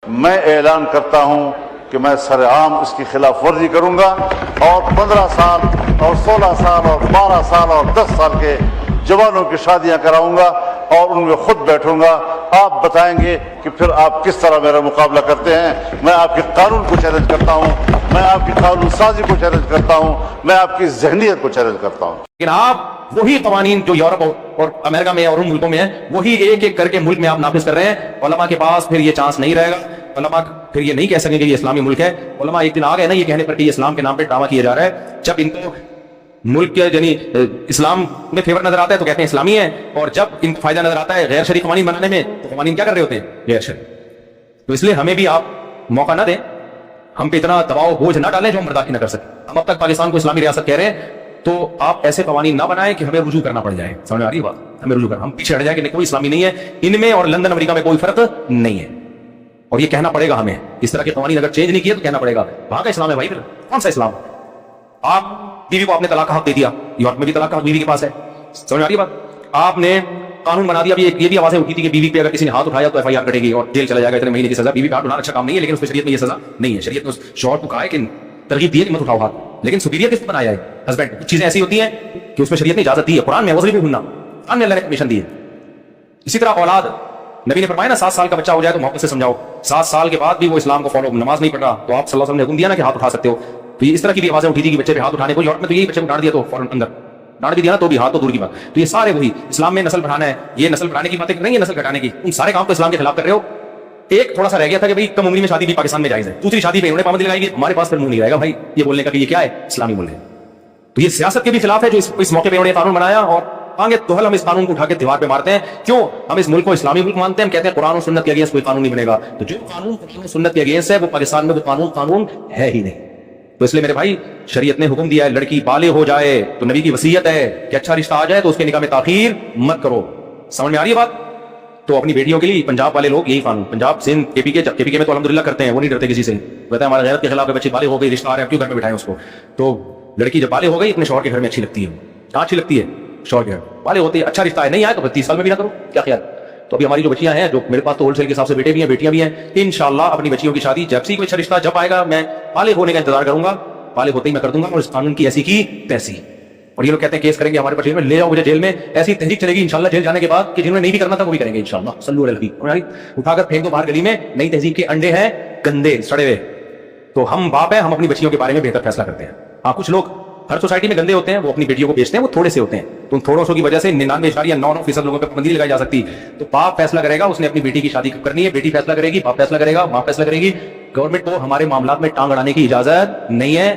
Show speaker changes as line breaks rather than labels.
میں اعلان کرتا ہوں کہ میں سرعام اس کی خلاف ورزی کروں گا اور 15 سال اور 16 سال اور 12 سال اور 10 سال کے جوانوں کی شادیاں کراؤں گا اور ان میں خود بیٹھوں گا. آپ بتائیں گے کہ پھر آپ کس طرح میرا مقابلہ کرتے ہیں. میں آپ کے قانون کو چیلنج کرتا ہوں, میں آپ کی قانون سازی کو چیلنج کرتا ہوں, میں آپ کی ذہنیت کو چیلنج کرتا ہوں.
لیکن آپ وہی قوانین جو یورپ اور امریکہ میں اور ان ملکوں میں ہیں وہی ایک ایک کر کے ملک میں آپ نافذ کر رہے ہیں. علماء کے پاس پھر یہ چانس نہیں رہے گا. علماء پھر یہ نہیں کہہ سکیں گے یہ اسلامی ملک ہے. علماء ایک دن آ گئے نا یہ کہنے پر کہ یہ اسلام کے نام پہ ڈرامہ کیا جا رہا ہے. جب ان کو ملک کے یعنی اسلام میں فیور نظر آتا ہے تو کہتے ہیں اسلامی ہے, اور جب ان کو فائدہ نظر آتا ہے غیر شرعی قوانین بنانے میں تو قوانین کیا کر رہے ہوتے ہیں غیر شرعی. تو اس لیے ہمیں بھی آپ موقع نہ دیں, ہم پہ اتنا دباؤ بوجھ نہ ڈالیں جو ہم برداشت نہ کر سکیں. ہم اب تک پاکستان کو اسلامی ریاست کہہ رہے ہیں تو آپ ایسے قوانین نہ بنائیں کہ ہمیں رجوع کرنا پڑ جائے. سمجھ میں آ رہی ہے بات؟ ہمیں رجوع کرنا, ہم پیچھے ہٹ جائیں کہ کوئی اسلامی نہیں ہے ان میں اور لندن امریکہ میں کوئی فرق نہیں ہے. اور یہ کہنا پڑے گا ہمیں, اس طرح کے قوانین اگر چینج نہیں کیے تو کہنا پڑے گا. وہاں کا اسلام ہے بھائی, پھر کون سا اسلام؟ آپ بیوی کو آپ نے طلاق کا حق دے دیا, یورپ میں بھی طلاق کا حق بیوی کے پاس ہے. سمجھ میں آ رہی ہے بات؟ آپ نے قانون بنا دیا. یہ بھی آوازیں اٹھی تھی کہ بیوی پہ اگر کسی نے ہاتھ اٹھایا تو ایف آئی آر کٹے گی اور جیل چلا جائے گا اتنے مہینے کی سزا. بیوی پہ ہاتھ اٹھانا اچھا کام نہیں ہے لیکن اس پہ شریعت میں یہ سزا نہیں ہے. شریعت نے شوہر کو کہا ہے کہ ترغیب دی ہے کہ مت اٹھاؤ ہاتھ, لیکن سپیریئر کس کو بنایا ہے؟ ہسبینڈ. کچھ چیزیں ایسی ہوتی ہیں کہ اس میں شریعت نے اجازت دی ہے. قرآن میں وزری بھی بھولنا, قرآن میں اللہ نے پرمیشن دی ہے. اسی طرح اولاد, نبی نے فرمایا نا 7 سال کا بچہ ہو جائے تو محبت سے سمجھاؤ. 7 سال کے بعد بھی وہ اسلام کو فالو, نماز نہیں پڑھ رہا تو آپ صلی اللہ علیہ وسلم نے حکم دیا نا کہ ہاتھ اٹھا سکتے ہو. تو اس طرح کی بھی آوازیں اٹھی تھی کہ بچے پہ ہاتھ اٹھانے کو. یورپ میں تو یہی بچے کو ڈانٹ دیا تو فوراً اندر ڈانٹ بھی دیا نا تو بھی ہاتھ تو دور کی بات. تو یہ سارے وہی اسلام میں نسل بڑھانا ہے, یہ نسل بڑھانے کی باتیں کر رہے ہیں, نسل گھٹانے کی. ان سارے کام تو اسلام کے خلاف کر رہے ہو. ایک تھوڑا سا رہ گیا تھا کہ بھائی کم عمری میں شادی بھی پاکستان میں جائز ہے, دوسری شادی پہ انہوں نے پابندی لگائی گی. ہمارے پاس پھر منہ نہیں رہے گا بھائی یہ بولنے کا کہ یہ کیا ہے اسلامی ملک ہے. تو یہ سیاست کے بھی خلاف ہے جو اس موقع پہ انہوں نے قانون بنایا, اور آگے دوہل ہم اس قانون کو اٹھا کے دیوار پہ مارتے ہیں. کیوں؟ ہم اس ملک کو اسلامی ملک مانتے ہیں, ہم کہتے ہیں قرآن و سنت کے اگینسٹ کوئی قانون نہیں بنے گا. تو جو قانون قرآن و سنت کے اگینسٹ ہے وہ پاکستان میں وہ قانون ہے ہی نہیں. تو اس لیے میرے بھائی شریعت نے حکم دیا ہے لڑکی بالغ ہو جائے تو نبی کی وصیت ہے کہ اچھا رشتہ آ جائے تو اس کے نکاح میں تاخیر مت کرو. سمجھ میں آ رہی ہے بات؟ تو اپنی بیٹیوں کے لیے پنجاب والے لوگ یہی قانون, پنجاب سندھ کے پی کے میں تو الحمدللہ کرتے ہیں, وہ نہیں ڈرتے کسی سے. کہتے ہیں ہمارے غیرت کے خلاف بچے بالغ ہو گئی, رشتہ آ رہے ہیں, کیوں گھر میں بٹھائیں اس کو. تو لڑکی جب بالغ ہو گئی اپنے شوہر کے گھر میں اچھی لگتی ہے. کہاں اچھی لگتی ہے؟ شوہر کے گھر. بالغ ہوتی ہے, اچھا رشتہ ہے, نہیں آیا تو 30 سال میں بھی نہ کرو. کیا خیال؟ تو ابھی ہماری جو بچیاں ہیں, جو میرے پاس تو ہول سیل کے حساب سے بیٹے بھی ہیں بیٹیاں بھی ہیں, انشاءاللہ اپنی بچیوں کی شادی جب سے کوئی اچھا رشتہ جب آئے گا میں بالغ ہونے کا انتظار کروں گا, بالغ ہوتے ہی میں کر دوں گا. اور اس قانون کی ایسی کی تیسی. اور یہ لوگ کہتے ہیں کیس کریں گے ہمارے پر جیل میں, لے جاؤ مجھے جیل میں. ایسی تحریک چلے گی انشاءاللہ جیل جانے کے بعد کہ جنہوں نے نہیں بھی کرنا تھا وہ بھی کریں گے انشاءاللہ. صلو علی النبی. اٹھا کر پھینک دو باہر گلی میں. نئی تہذیب کے انڈے ہیں گندے سڑے ہوئے. تو ہم باپ ہیں, ہم اپنی بچیوں کے بارے میں بہتر فیصلہ کرتے ہیں. ہاں کچھ لوگ ہر سوسائٹی میں گندے ہوتے ہیں, وہ اپنی بیٹیوں کو بیچتے ہیں, وہ تھوڑے سے ہوتے ہیں. تو ان تھوڑوں سو کی وجہ سے 99.99% لوگوں پہ پابندی لگائی جا سکتی. تو باپ فیصلہ کرے گا اس نے اپنی بیٹی کی شادی کرنی ہے, بیٹی فیصلہ کرے گی, باپ فیصلہ کرے گا, ماں فیصلہ کرے گی. گورنمنٹ کو ہمارے معاملات میں ٹانگ اڑانے کی اجازت نہیں ہے.